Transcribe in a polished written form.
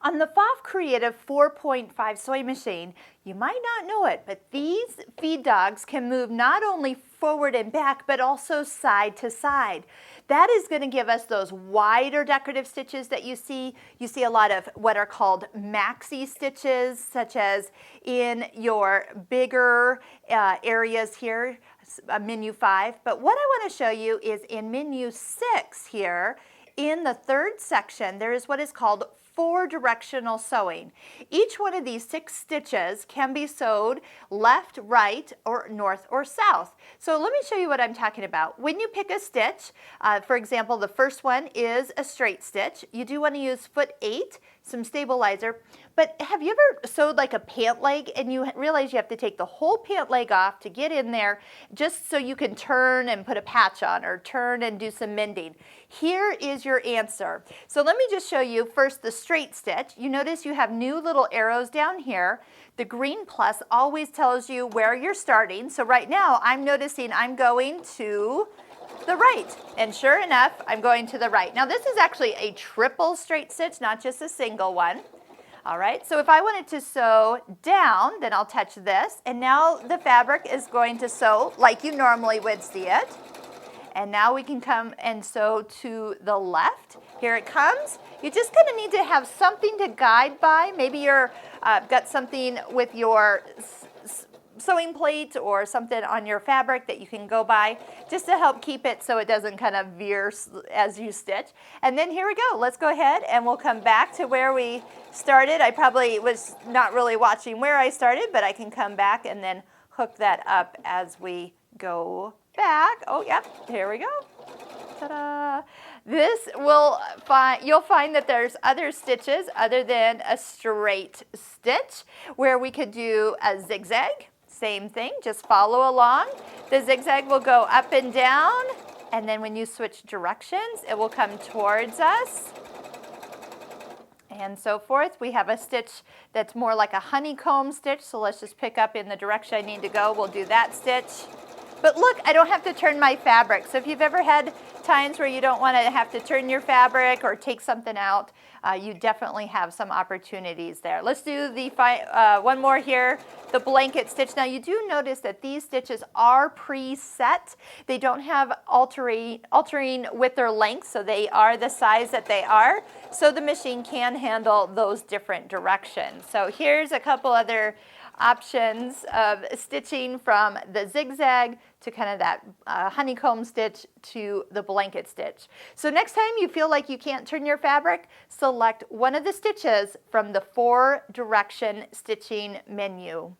On the Pfaff Creative 4.5 sewing machine, you might not know it, but these feed dogs can move not only forward and back, but also side to side. That is going to give us those wider decorative stitches that you see. You see a lot of what are called maxi stitches, such as in your bigger areas here, menu 5. But what I want to show you is in menu 6 here, in the third section, there is what is called 4 directional sewing. Each one of these 6 stitches can be sewed left, right, or north or south. So let me show you what I'm talking about. When you pick a stitch, for example, the first one is a straight stitch. You do want to use foot 8, some stabilizer. But have you ever sewed like a pant leg and you realize you have to take the whole pant leg off to get in there just so you can turn and put a patch on or turn and do some mending? Here is your answer. So let me just show you first the straight stitch. You notice you have new little arrows down here. The green plus always tells you where you're starting. So right now I'm noticing I'm going to the right, and sure enough I'm going to the right. Now this is actually a triple straight stitch, not just a single one. All right, so if I wanted to sew down, then I'll touch this, and now the fabric is going to sew like you normally would see it. And now we can come and sew to the left. Here it comes. You're just going to need to have something to guide by. Maybe you're got something with your sewing plate or something on your fabric that you can go by just to help keep it so it doesn't kind of veer as you stitch. And then here we go. Let's go ahead and we'll come back to where we started. I probably was not really watching where I started, but I can come back and then hook that up as we go back. Oh, yep, here we go. Ta-da! You'll find that there's other stitches other than a straight stitch where we could do a zigzag. Same thing, just follow along. The zigzag will go up and down, and then when you switch directions, it will come towards us. And so forth. We have a stitch that's more like a honeycomb stitch, so let's just pick up in the direction I need to go. We'll do that stitch. But look, I don't have to turn my fabric. So if you've ever had times where you don't want to have to turn your fabric or take something out, you definitely have some opportunities there. Let's do the one more here, the blanket stitch. Now you do notice that these stitches are preset. They don't have altering width or length, so they are the size that they are. So the machine can handle those different directions. So here's a couple other options of stitching, from the zigzag to kind of that honeycomb stitch to the blanket stitch. So next time you feel like you can't turn your fabric, select one of the stitches from the 4 direction stitching menu.